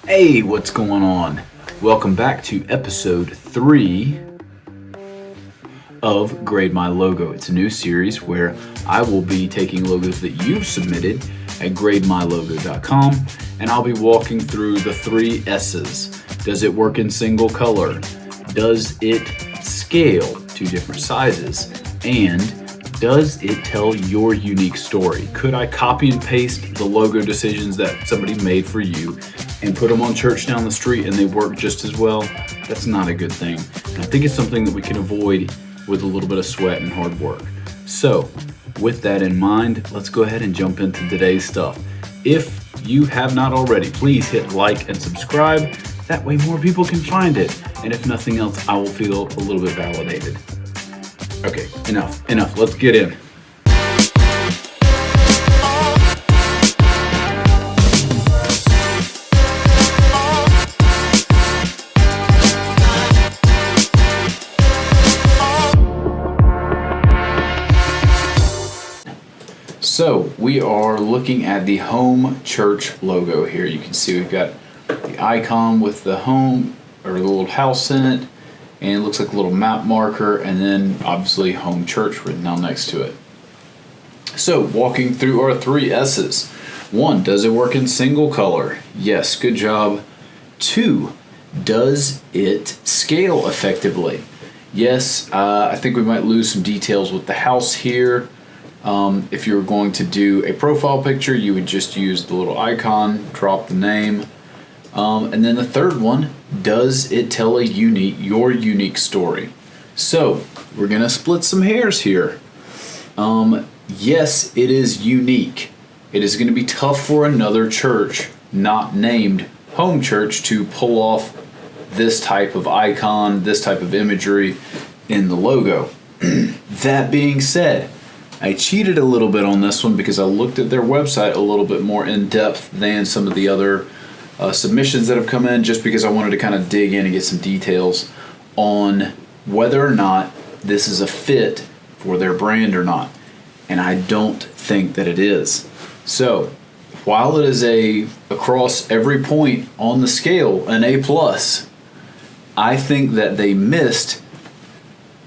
Hey, what's going on? Welcome back to episode 3 of Grade My Logo. It's a new series where I will be taking logos that you've submitted at grademylogo.com and I'll be walking through the 3 S's. Does it work in single color? Does it scale to different sizes? And does it tell your unique story? Could I copy and paste the logo decisions that somebody made for you and put them on church down the street and they work just as well? That's not a good thing. And I think it's something that we can avoid with a little bit of sweat and hard work. So with that in mind, let's go ahead and jump into today's stuff. If you have not already, please hit like and subscribe. That way more people can find it. And if nothing else, I will feel a little bit validated. Okay, enough. Let's get in. So we are looking at the home church logo here. You can see we've got the icon with the home or the little house in it, and it looks like a little map marker, and then obviously home church written down next to it. So walking through our 3 S's. 1, does it work in single color? Yes, good job. 2, does it scale effectively? Yes, I think we might lose some details with the house here. If you were going to do a profile picture, you would just use the little icon, drop the name. And then the 3rd one, does it tell your unique story? So we're going to split some hairs here. Yes, it is unique. It is going to be tough for another church not named home church to pull off this type of icon, this type of imagery in the logo. That being said, I cheated a little bit on this one because I looked at their website a little bit more in depth than some of the other submissions that have come in, just because I wanted to kind of dig in and get some details on whether or not this is a fit for their brand or not. And I don't think that it is. So while it is across every point on the scale an A+, I think that they missed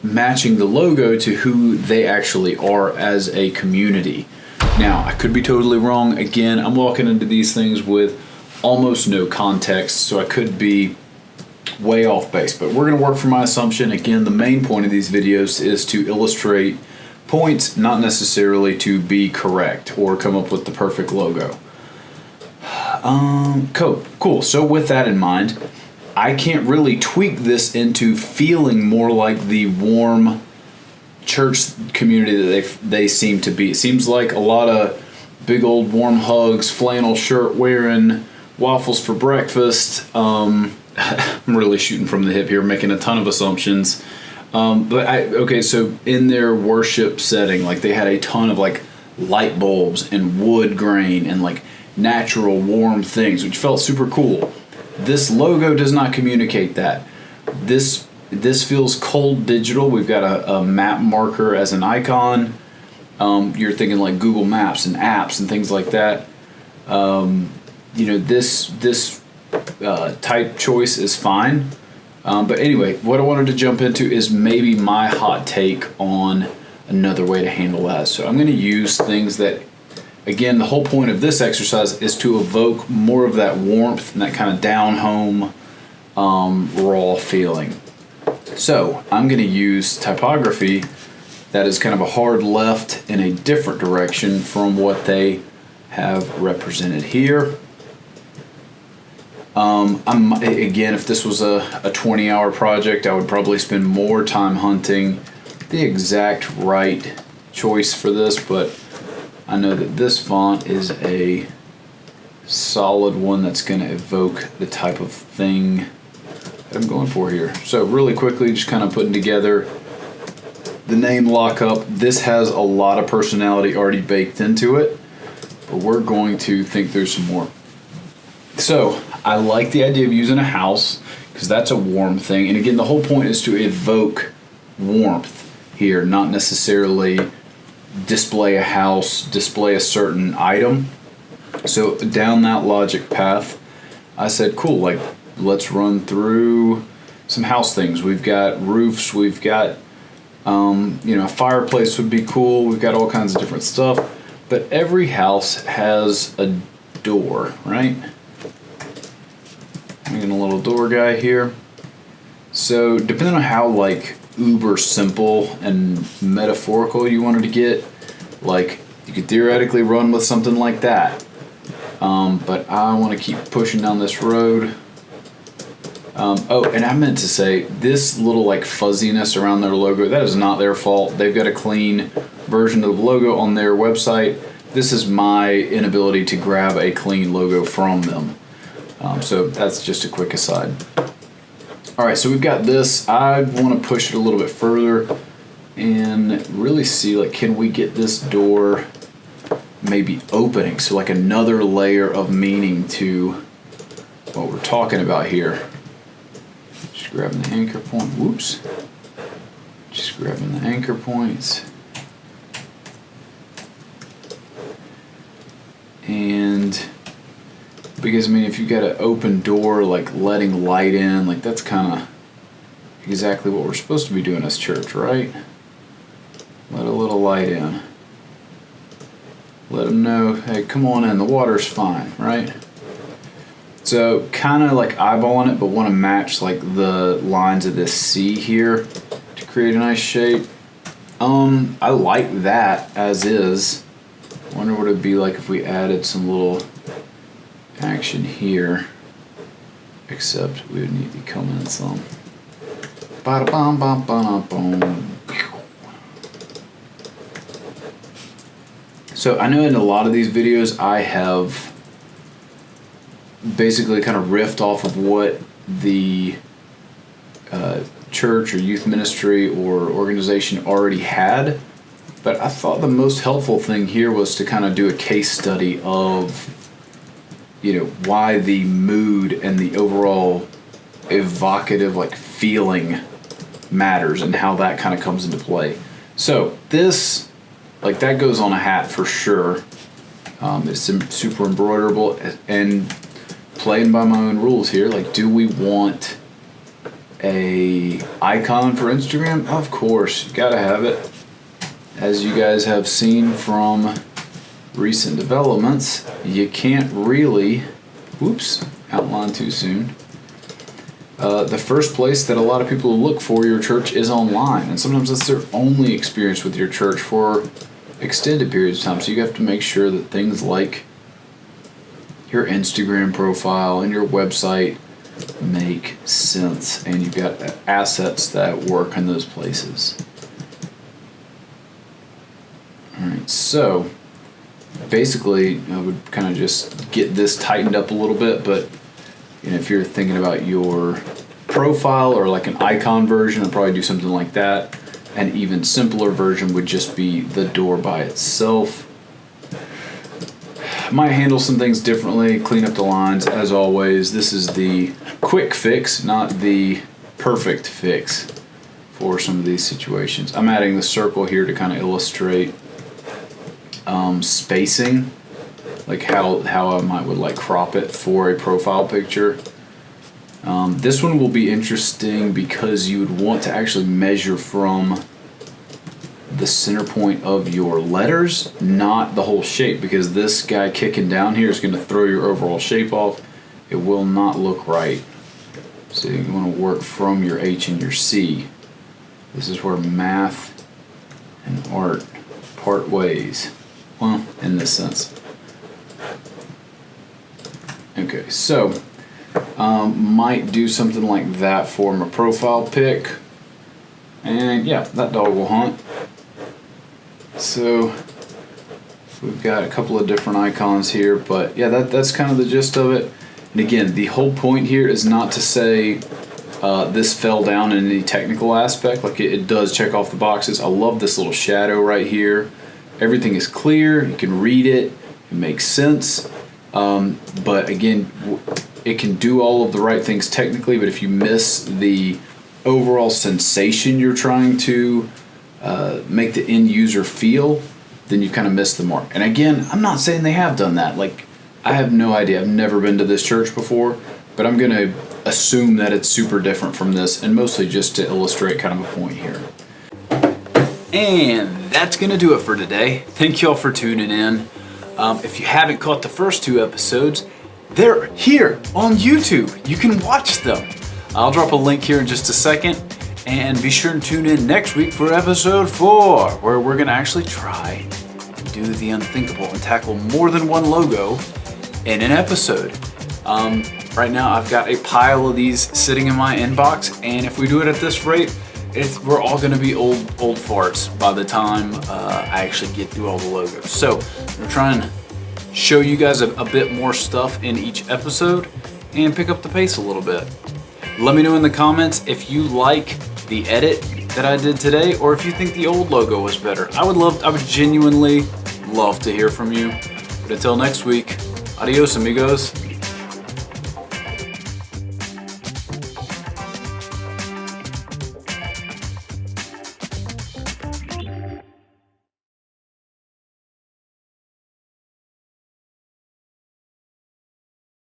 matching the logo to who they actually are as a community. Now, I could be totally wrong. Again, I'm walking into these things with almost no context, so I could be way off base, but we're going to work from my assumption. Again, the main point of these videos is to illustrate points, not necessarily to be correct or come up with the perfect logo. Cool. So with that in mind, I can't really tweak this into feeling more like the warm church community that they seem to be. It seems like a lot of big old warm hugs, flannel shirt wearing, waffles for breakfast. I'm really shooting from the hip here, making a ton of assumptions. So in their worship setting, like they had a ton of like light bulbs and wood grain and like natural warm things, which felt super cool. This logo does not communicate that. This feels cold digital. We've got a map marker as an icon. You're thinking like Google Maps and apps and things like that. This type choice is fine. But anyway, what I wanted to jump into is maybe my hot take on another way to handle that. So I'm going to use things that, again, the whole point of this exercise is to evoke more of that warmth and that kind of down-home, raw feeling. So I'm going to use typography that is kind of a hard left in a different direction from what they have represented here. Again, if this was a 20-hour project, I would probably spend more time hunting the exact right choice for this, but I know that this font is a solid one that's going to evoke the type of thing that I'm going for here. So really quickly, just kind of putting together the name lockup. This has a lot of personality already baked into it, but we're going to think through some more. So I like the idea of using a house because that's a warm thing. And again, the whole point is to evoke warmth here, not necessarily display a house, display a certain item. So down that logic path, I said, cool, like, let's run through some house things. We've got roofs, we've got, a fireplace would be cool. We've got all kinds of different stuff. But every house has a door, right? Making a little door guy here. So depending on how like uber simple and metaphorical you wanted to get, like you could theoretically run with something like that. But I want to keep pushing down this road. And I meant to say, this little like fuzziness around their logo, that is not their fault. They've got a clean version of the logo on their website. This is my inability to grab a clean logo from them. So that's just a quick aside. All right, so we've got this. I want to push it a little bit further and really see, like, can we get this door maybe opening? So like another layer of meaning to what we're talking about here. Just grabbing the anchor point. Whoops. Just grabbing the anchor points. And because, I mean, if you've got an open door, like letting light in, like that's kind of exactly what we're supposed to be doing as church, right? Let a little light in. Let them know, hey, come on in, the water's fine, right? So kind of like eyeballing it, but want to match like the lines of this C here to create a nice shape. I like that as is. Wonder what it'd be like if we added some little action here, except we would need to come in some. Bada bum bum bum bum. So I know in a lot of these videos I have basically kind of riffed off of what the church or youth ministry or organization already had, but I thought the most helpful thing here was to kind of do a case study of, why the mood and the overall evocative like feeling matters and how that kind of comes into play. So this, like, that goes on a hat for sure. It's super embroiderable and playing by my own rules here. Like, do we want a icon for Instagram? Of course, you gotta have it. As you guys have seen from recent developments, you can't really, outline too soon. The first place that a lot of people look for your church is online, and sometimes that's their only experience with your church for extended periods of time. So you have to make sure that things like your Instagram profile and your website make sense, and you've got assets that work in those places. Alright, so basically I would kind of just get this tightened up a little bit, but if you're thinking about your profile or like an icon version, I'd probably do something like that. An even simpler version would just be the door by itself. Might handle some things differently, clean up the lines. As always, this is the quick fix, not the perfect fix for some of these situations. I'm adding the circle here to kind of illustrate spacing, like how I would like crop it for a profile picture. This one will be interesting because you would want to actually measure from the center point of your letters, not the whole shape, because this guy kicking down here is going to throw your overall shape off. It will not look right. So you want to work from your H and your C. This is where math and art part ways. Well, in this sense. Okay, so might do something like that for my profile pic. And yeah, that dog will hunt. So we've got a couple of different icons here, but yeah, that's kind of the gist of it. And again, the whole point here is not to say this fell down in any technical aspect. Like it does check off the boxes. I love this little shadow right here. Everything is clear. You can read it. It makes sense. But again, it can do all of the right things technically, but if you miss the overall sensation you're trying to make the end user feel, then you kind of miss the mark. And again, I'm not saying they have done that. Like, I have no idea. I've never been to this church before, but I'm going to assume that it's super different from this, and mostly just to illustrate kind of a point here. And that's going to do it for today. Thank you all for tuning in. If you haven't caught the first 2 episodes, they're here on YouTube. You can watch them. I'll drop a link here in just a second. And be sure to tune in next week for episode 4, where we're going to actually try and do the unthinkable and tackle more than one logo in an episode. Right now I've got a pile of these sitting in my inbox, and if we do it at this rate, we're all going to be old farts by the time I actually get through all the logos. So we're trying to show you guys a bit more stuff in each episode and pick up the pace a little bit. Let me know in the comments if you like the edit that I did today, or if you think the old logo was better. I would genuinely love to hear from you. But until next week, adios amigos.